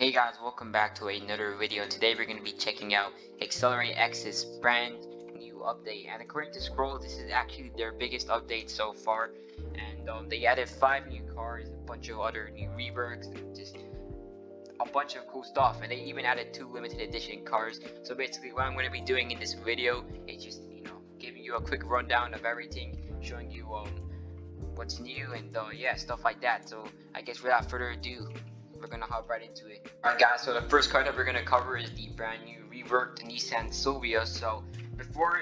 Hey guys, welcome back to another video. Today we're going to be checking out Accelerate X's brand new update, and according to Scroll, this is actually their biggest update so far. And they added 5 new cars, a bunch of other new reworks, and just a bunch of cool stuff. And they even added 2 limited edition cars. So basically what I'm going to be doing in this video is just, giving you a quick rundown of everything, showing you what's new and yeah, stuff like that. So I guess without further ado, we're gonna hop right into it. Alright guys, so the first car that we're gonna cover is the brand new reworked Nissan Silvia. So before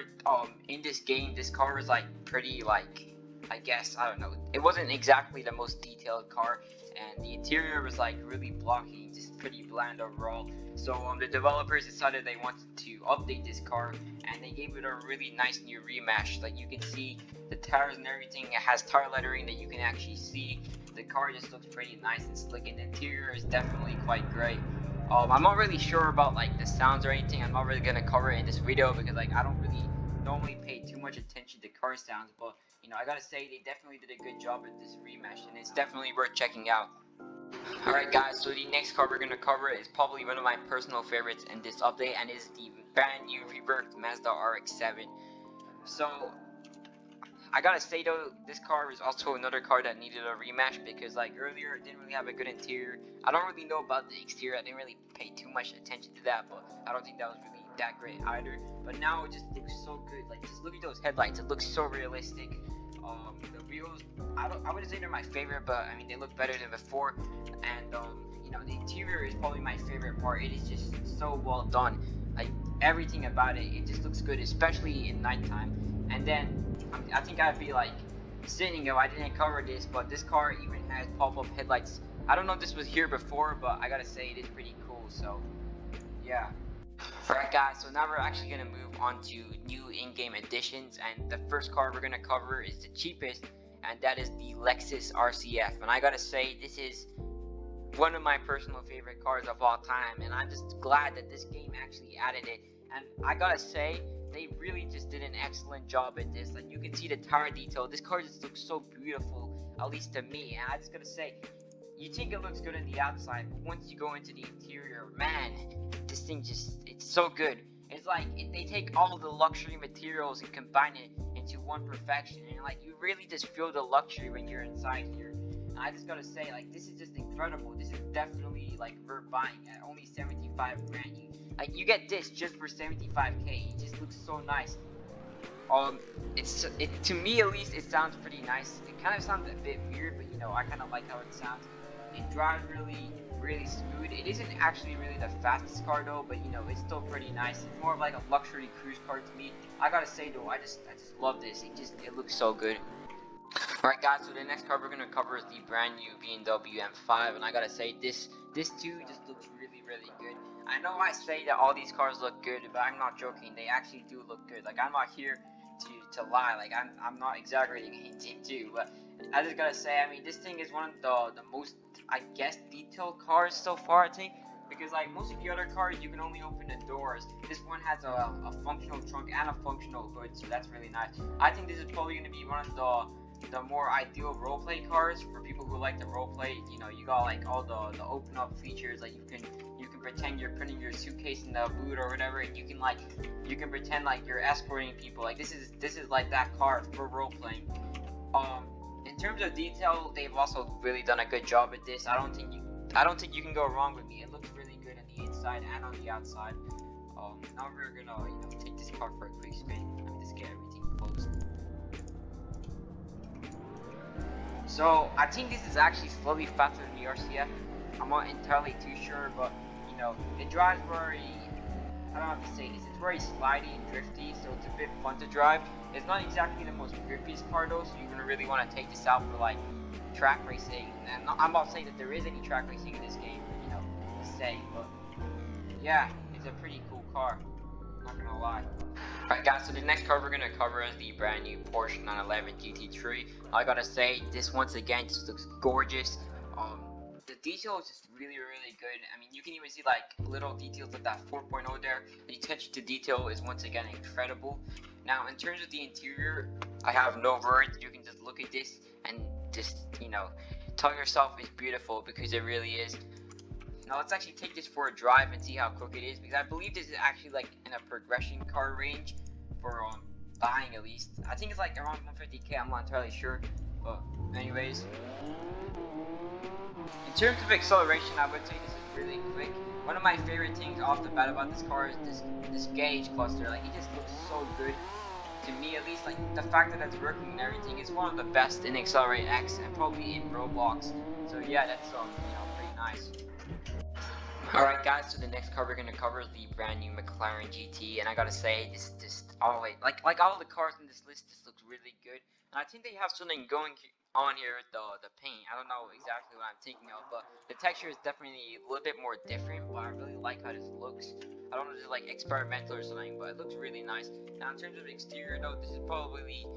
in this game, this car was like pretty, like, I guess, I don't know, it wasn't exactly the most detailed car, and the interior was like really blocky, just pretty bland overall. So the developers decided they wanted to update this car, and they gave it a really nice new remesh. Like, you can see the tires and everything. It has tire lettering that you can actually see. The car just looks pretty nice and slick, and the interior is definitely quite great. I'm not really sure about like the sounds or anything. I'm not really gonna cover it in this video because like I don't really normally pay too much attention to car sounds, but I gotta say they definitely did a good job with this remesh, and it's definitely worth checking out. Alright guys, so the next car we're gonna cover is probably one of my personal favorites in this update, and is the brand new reworked Mazda RX7. So I gotta say though, this car is also another car that needed a remesh, because like earlier it didn't really have a good interior. I don't really know about the exterior, I didn't really pay too much attention to that, but I don't think that was really that great either. But now it just looks so good. Like, just look at those headlights, it looks so realistic. The wheels, I wouldn't say they're my favorite, but I mean they look better than before. And the interior is probably my favorite part. It is just so well done. Like, everything about it, it just looks good, especially in nighttime. And then I think I'd be like sinning if I didn't cover this, but this car even has pop-up headlights. I don't know if this was here before, but I gotta say it is pretty cool. So yeah. Alright guys, so now we're actually gonna move on to new in-game additions, and the first car we're gonna cover is the cheapest, and that is the Lexus RCF. And I gotta say, this is one of my personal favorite cars of all time, and I'm just glad that this game actually added it. And I gotta say, they really just did an excellent job at this. Like, you can see the tire detail. This car just looks so beautiful, at least to me. And I just gotta say, you think it looks good on the outside, but once you go into the interior, man, this thing it's so good. It's like they take all of the luxury materials and combine it into one perfection, and like you really just feel the luxury when you're inside here. And I just gotta say, like, this is just incredible. This is definitely like worth buying at only 75 grand. You get this just for 75k. It just looks so nice. To me at least, it sounds pretty nice. It kind of sounds a bit weird, but I kind of like how it sounds. It drives really smooth. It isn't actually really the fastest car though, but it's still pretty nice. It's more of like a luxury cruise car to me. I gotta say though, I just love this. It looks so good. Alright guys, so the next car we're gonna cover is the brand new BMW M5, and I gotta say, this too just looks really good. I know I say that all these cars look good, but I'm not joking. They actually do look good. Like, I'm not here to lie. Like, I'm not exaggerating anything too, but I just gotta say, I mean, this thing is one of the most, I guess, detailed cars so far, I think. Because like most of the other cars, you can only open the doors. This one has a functional trunk and a functional hood, so that's really nice. I think this is probably gonna be one of the more ideal roleplay cars for people who like to roleplay. You got like all the open up features. Like, you can pretend you're putting your suitcase in the boot or whatever, and you can pretend like you're escorting people. Like, this is like that car for roleplaying. In terms of detail, they've also really done a good job at this. I don't think you can go wrong with me. It looks really good on the inside and on the outside. Now we're gonna take this car for a quick spin and just get everything closed. So I think this is actually slightly faster than the RCF. I'm not entirely too sure, but it drives very, I don't have to say this, it's very slidey and drifty, so it's a bit fun to drive. It's not exactly the most grippiest car though, so you're gonna really want to take this out for like track racing. And I'm not saying that there is any track racing in this game, to say, but yeah, it's a pretty cool car, not gonna lie. Alright guys, so the next car we're gonna cover is the brand new Porsche 911 GT3. I gotta say, this once again just looks gorgeous. The detail is just really good. I mean, you can even see like little details of that 4.0 there. The attention to detail is once again incredible. Now, in terms of the interior, I have no words. You can just look at this and just tell yourself it's beautiful, because it really is. Now let's actually take this for a drive and see how quick it is, because I believe this is actually like in a progression car range for buying at least. I think it's like around 150k, I'm not entirely sure, but anyways. In terms of acceleration, I would say this is really quick. One of my favorite things off the bat about this car is this gauge cluster. Like, it just looks so good to me, at least. Like, the fact that it's working and everything is one of the best in Accelerate X and probably in Roblox. So yeah, that's pretty nice. Alright guys, so the next car we're gonna cover is the brand new McLaren GT, and I gotta say, this just always like all the cars in this list, this looks really good. And I think they have something going on here with the paint. I don't know exactly what I'm thinking of, but the texture is definitely a little bit more different, but I really like how this looks. I don't know if it's like experimental or something, but it looks really nice. Now in terms of exterior though, this is probably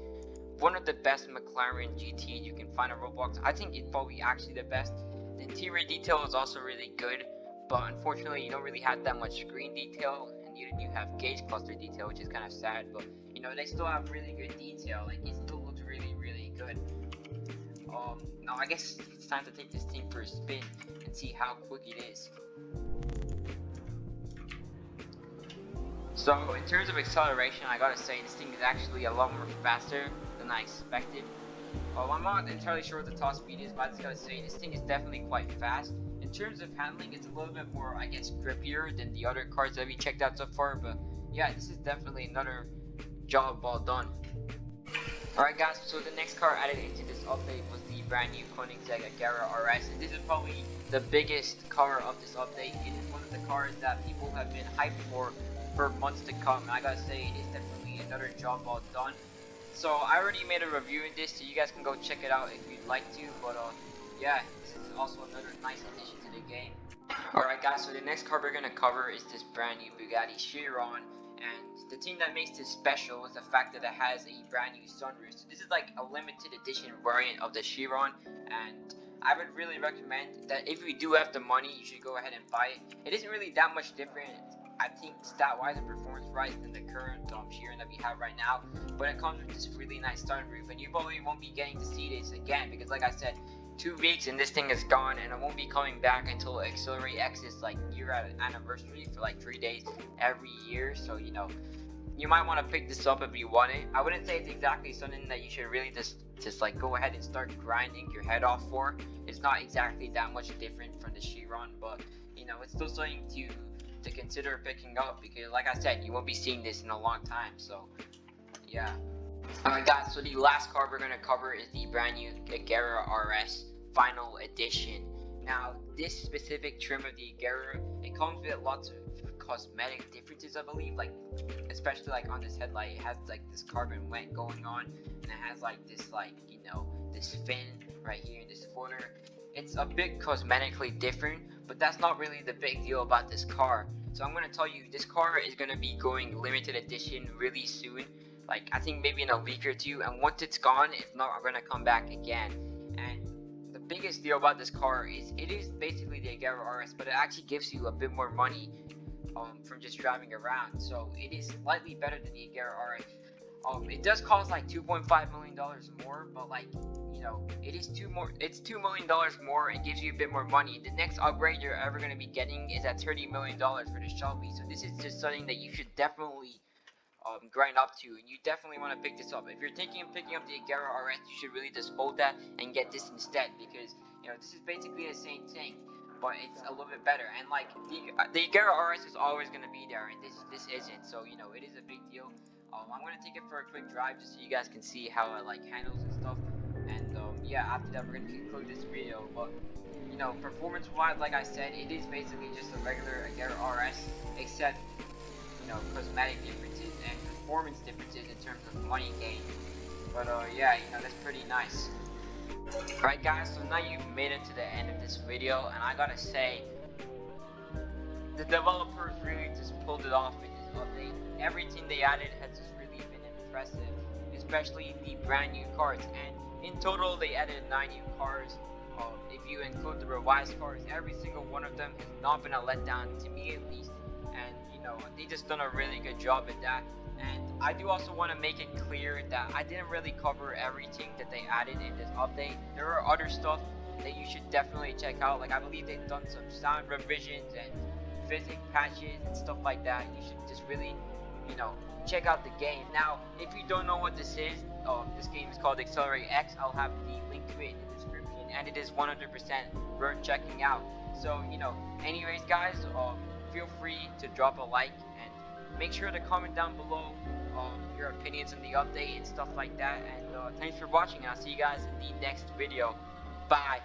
one of the best McLaren GTs you can find on Roblox. I think it's probably actually the best. The interior detail is also really good, but unfortunately you don't really have that much screen detail, and you have gauge cluster detail, which is kind of sad, but they still have really good detail. Like, it still looks really, really good. Now I guess it's time to take this thing for a spin and see how quick it is. So in terms of acceleration, I gotta say this thing is actually a lot more faster than I expected. I'm not entirely sure what the top speed is, but I just gotta say this thing is definitely quite fast. In terms of handling, it's a little bit more, I guess, grippier than the other cars that we checked out so far, but yeah, this is definitely another job well done. Alright guys, so the next car added into this update was the brand new Koenigsegg Agera RS, and this is probably the biggest car of this update. It is one of the cars that people have been hyped for months to come, and I gotta say, it is definitely another job well done. So I already made a review in this, so you guys can go check it out if you'd like to, but yeah, this is also another nice addition to the game. Alright guys, so the next car we're gonna cover is this brand new Bugatti Chiron, and the thing that makes this special is the fact that it has a brand new sunroof. So this is like a limited edition variant of the Chiron, and I would really recommend that if you do have the money, you should go ahead and buy it. It isn't really that much different, I think, stat-wise and performance-wise than the current Chiron that we have right now, but it comes with this really nice sunroof, and you probably won't be getting to see this again, because like I said, 2 weeks and this thing is gone, and it won't be coming back until Accelerate X's like year anniversary for like 3 days every year. So you might want to pick this up if you want it. I wouldn't say it's exactly something that you should really just like go ahead and start grinding your head off for. It's not exactly that much different from the Chiron, but it's still something to consider picking up, because like I said, you won't be seeing this in a long time. So yeah. Alright guys, so the last car we're going to cover is the brand new Agera RS Final Edition. Now, this specific trim of the Agera, it comes with lots of cosmetic differences, I believe, like especially like on this headlight, it has like this carbon wet going on, and it has like this this fin right here in this footer. It's a bit cosmetically different, but that's not really the big deal about this car. So I'm going to tell you, this car is going to be going limited edition really soon. Like, I think maybe in a week or two, and once it's gone, it's not going to come back again. And the biggest deal about this car is it is basically the Agera RS, but it actually gives you a bit more money from just driving around. So it is slightly better than the Agera RS. It does cost like $2.5 million more, but like, it's $2 million more and gives you a bit more money. The next upgrade you're ever going to be getting is at $30 million for the Shelby. So this is just something that you should definitely grind up to, and you definitely want to pick this up. If you're thinking of picking up the Agera RS, you should really just hold that and get this instead, because this is basically the same thing, but it's a little bit better. And like the Agera RS is always going to be there, and this isn't. So it is a big deal. I'm going to take it for a quick drive just so you guys can see how it like handles and stuff. And yeah, after that we're going to conclude this video. But performance wise, like I said, it is basically just a regular Agera RS, except cosmetic differences and performance differences in terms of money gain. But yeah, that's pretty nice. Alright guys, so now you've made it to the end of this video, and I gotta say, the developers really just pulled it off in this update. Everything they added has just really been impressive, especially the brand new cars, and in total they added 9 new cars. If you include the revised cars, every single one of them has not been a letdown, to me at least. And they just done a really good job at that. And I do also want to make it clear that I didn't really cover everything that they added in this update. There are other stuff that you should definitely check out. Like I believe they've done some sound revisions and physics patches and stuff like that. You should just really, you know, check out the game. Now, if you don't know what this is, this game is called Accelerate X. I'll have the link to it in the description, and it is 100% worth checking out. So, you know, anyways, guys, feel free to drop a like and make sure to comment down below your opinions on the update and stuff like that. And thanks for watching. I'll see you guys in the next video. Bye.